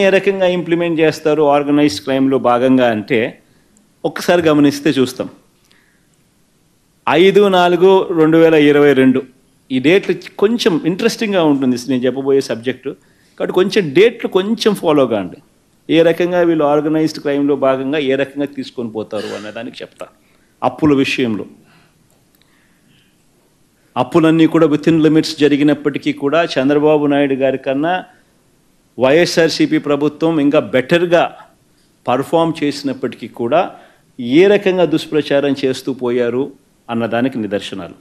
ఏ రకంగా ఇంప్లిమెంట్ చేస్తారు ఆర్గనైజ్డ్ క్రైమ్లో భాగంగా అంటే ఒక్కసారి గమనిస్తే చూస్తాం. 5/4/2022 ఈ డేట్లు కొంచెం ఇంట్రెస్టింగ్గా ఉంటుంది నేను చెప్పబోయే సబ్జెక్టు. కాబట్టి కొంచెం డేట్లు కొంచెం ఫాలో కాండి. ఏ రకంగా వీళ్ళు ఆర్గనైజ్డ్ క్రైమ్లో భాగంగా ఏ రకంగా తీసుకొని పోతారు అన్నదానికి చెప్తా. అప్పుల విషయంలో అప్పులన్నీ కూడా విత్ ఇన్ లిమిట్స్ జరిగినప్పటికీ కూడా చంద్రబాబు నాయుడు గారి కన్నా వైఎస్ఆర్సీపీ ప్రభుత్వం ఇంకా బెటర్గా పర్ఫామ్ చేసినప్పటికీ కూడా ఏ రకంగా దుష్ప్రచారం చేస్తూ పోయారు అన్నదానికి నిదర్శనాలు.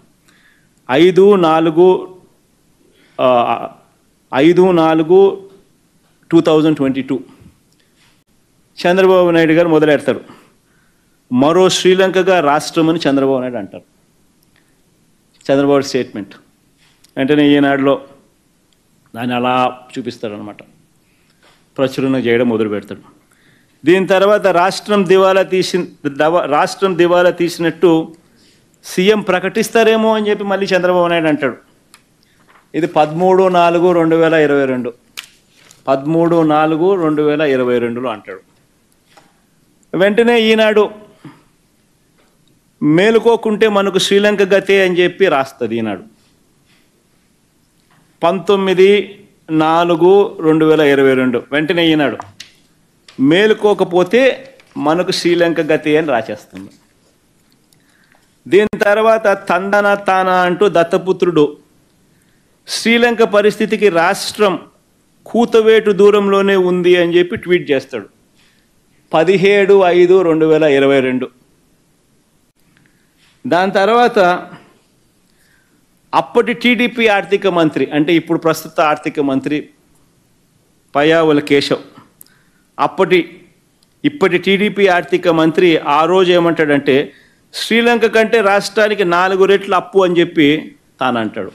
5/4/2022 చంద్రబాబు నాయుడు గారు మొదలెడతారు. మరో శ్రీలంకగా రాష్ట్రం అని చంద్రబాబు నాయుడు అంటారు. చంద్రబాబు స్టేట్మెంట్ వెంటనే ఈనాడులో దాన్ని అలా చూపిస్తాడనమాట, ప్రచురణ చేయడం మొదలు పెడతాడు. దీని తర్వాత రాష్ట్రం దివాలా తీసినట్టు సీఎం ప్రకటిస్తారేమో అని చెప్పి మళ్ళీ చంద్రబాబు నాయుడు అంటాడు. ఇది 13/4/2022 13/4/2022లో అంటాడు. వెంటనే ఈనాడు మేలుకోకుంటే మనకు శ్రీలంక గతే అని చెప్పి రాస్తుంది. ఈనాడు 19/4/2022 వెంటనే ఈనాడు మేలుకోకపోతే మనకు శ్రీలంక గతే అని రాసేస్తుంది. దీని తర్వాత తందన తాన అంటూ దత్తపుత్రుడు శ్రీలంక పరిస్థితికి రాష్ట్రం కూతవేటు దూరంలోనే ఉంది అని చెప్పి ట్వీట్ చేస్తాడు. 17/5/2022 దాని తర్వాత అప్పటి టీడీపీ ఆర్థిక మంత్రి అంటే ఇప్పుడు ప్రస్తుత ఆర్థిక మంత్రి పయ్యావుల కేశవ్ ఇప్పటి టీడీపీ ఆర్థిక మంత్రి ఆ రోజు ఏమంటాడంటే శ్రీలంక కంటే రాష్ట్రానికి 4 రెట్లు అప్పు అని చెప్పి తాను అంటాడు.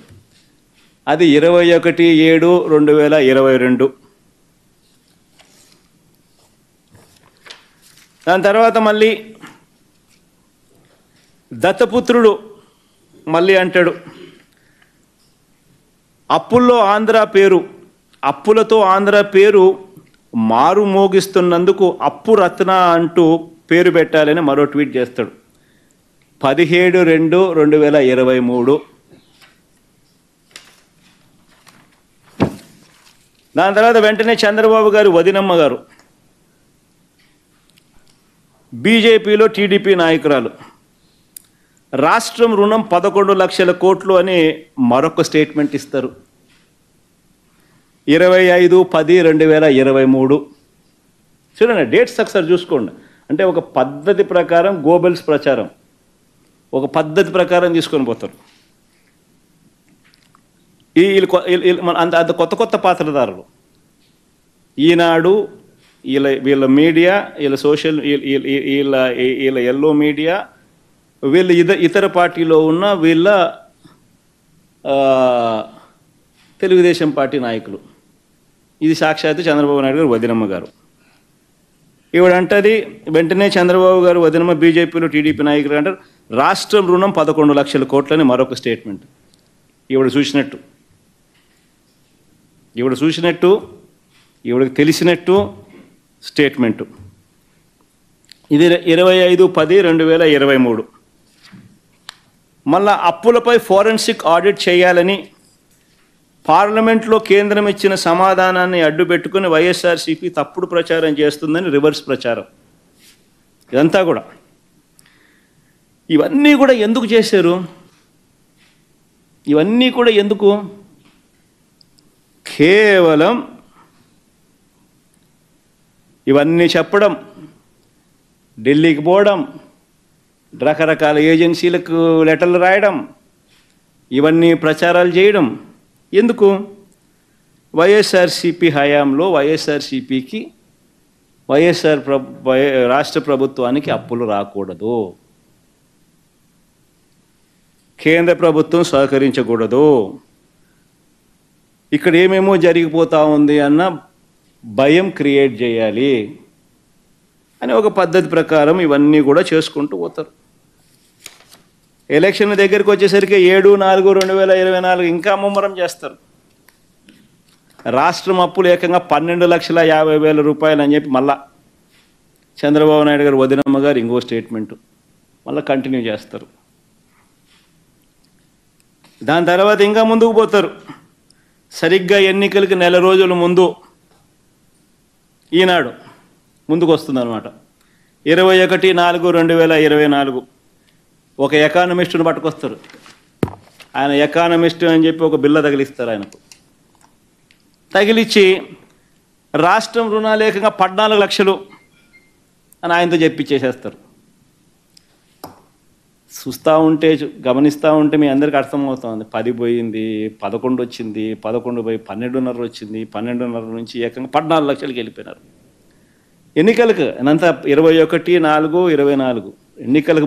అది 21/7/2022. దాని తర్వాత మళ్ళీ దత్తపుత్రుడు మళ్ళీ అంటాడు అప్పులతో ఆంధ్ర పేరు మారు మోగిస్తున్నందుకు అప్పు రత్న అంటూ పేరు పెట్టాలని మరో ట్వీట్ చేస్తాడు. 17/2/2023. దాని తర్వాత వెంటనే చంద్రబాబు గారు వదినమ్మ గారు బీజేపీలో టీడీపీ నాయకురాలు రాష్ట్రం రుణం 11 లక్షల కోట్లు అని మరొక స్టేట్మెంట్ ఇస్తారు. 25/10/2023. చూడండి డేట్స్ ఒకసారి చూసుకోండి. అంటే ఒక పద్ధతి ప్రకారం గోబెల్స్ ప్రచారం ఒక పద్ధతి ప్రకారం తీసుకొని పోతారు. అంత కొత్త పాత్రధారులు ఈనాడు వీళ్ళ మీడియా వీళ్ళ సోషల్ వీళ్ళ ఎల్లో మీడియా వీళ్ళు ఇతర పార్టీలో ఉన్న వీళ్ళ తెలుగుదేశం పార్టీ నాయకులు. ఇది సాక్షాత్తు చంద్రబాబు నాయుడు గారు వదినమ్మ గారు. ఈవిడంటది వెంటనే చంద్రబాబు గారు వదినమ్మ బీజేపీలో టీడీపీ నాయకులు అంటారు రాష్ట్రం రుణం 11 లక్షల కోట్లని మరొక స్టేట్మెంట్. ఈవిడ చూసినట్టు ఈవిడకి తెలిసినట్టు స్టేట్మెంటు. ఇది 25/10/2023. మళ్ళా అప్పులపై ఫోరెన్సిక్ ఆడిట్ చేయాలని పార్లమెంట్లో కేంద్రం ఇచ్చిన సమాధానాన్ని అడ్డుపెట్టుకుని వైఎస్ఆర్సీపీ తప్పుడు ప్రచారం చేస్తుందని రివర్స్ ప్రచారం. ఇదంతా కూడా ఇవన్నీ కూడా ఎందుకు చేశారు? ఇవన్నీ కూడా ఎందుకు? కేవలం ఇవన్నీ చెప్పడం, ఢిల్లీకి పోవడం, రకరకాల ఏజెన్సీలకు లెటర్లు రాయడం, ఇవన్నీ ప్రచారాలు చేయడం ఎందుకు? వైఎస్ఆర్సీపీ హయాంలో వైఎస్ఆర్సీపీకి రాష్ట్ర ప్రభుత్వానికి అప్పులు రాకూడదు, కేంద్ర ప్రభుత్వం సహకరించకూడదు, ఇక్కడ ఏమేమో జరిగిపోతూ ఉంది అన్న భయం క్రియేట్ చేయాలి అని ఒక పద్ధతి ప్రకారం ఇవన్నీ కూడా చేసుకుంటూ పోతారు. ఎలక్షన్ దగ్గరికి వచ్చేసరికి 7/4/2024 ఇంకా ముమ్మరం చేస్తారు. రాష్ట్రం అప్పులు ఏకంగా 12,50,000 రూపాయలు అని చెప్పి మళ్ళా చంద్రబాబు నాయుడు గారు వదినమ్మ గారు ఇంకో స్టేట్మెంటు మళ్ళీ కంటిన్యూ చేస్తారు. దాని తర్వాత ఇంకా ముందుకు పోతారు. సరిగ్గా ఎన్నికలకి నెల రోజుల ముందు ఈనాడు ముందుకు వస్తుందన్నమాట. 21/4/2024 ఒక ఎకానమిస్టును పట్టుకొస్తారు. ఆయన ఎకానమిస్ట్ అని చెప్పి ఒక బిల్ల తగిలిస్తారు. ఆయనకు తగిలిచ్చి రాష్ట్రం రుణాలు ఏకంగా 14 లక్షలు అని ఆయనతో చెప్పించేసేస్తారు. చూస్తూ ఉంటే గమనిస్తూ ఉంటే మీ అందరికీ అర్థమవుతుంది. 10 పోయింది, 11 వచ్చింది, 11 పోయి 12.5 వచ్చింది, 12.5 నుంచి ఏకంగా 14 లక్షలకి వెళ్ళిపోయినారు. ఎన్నికలకు అంతా 21/4/24 ఎన్నికలకు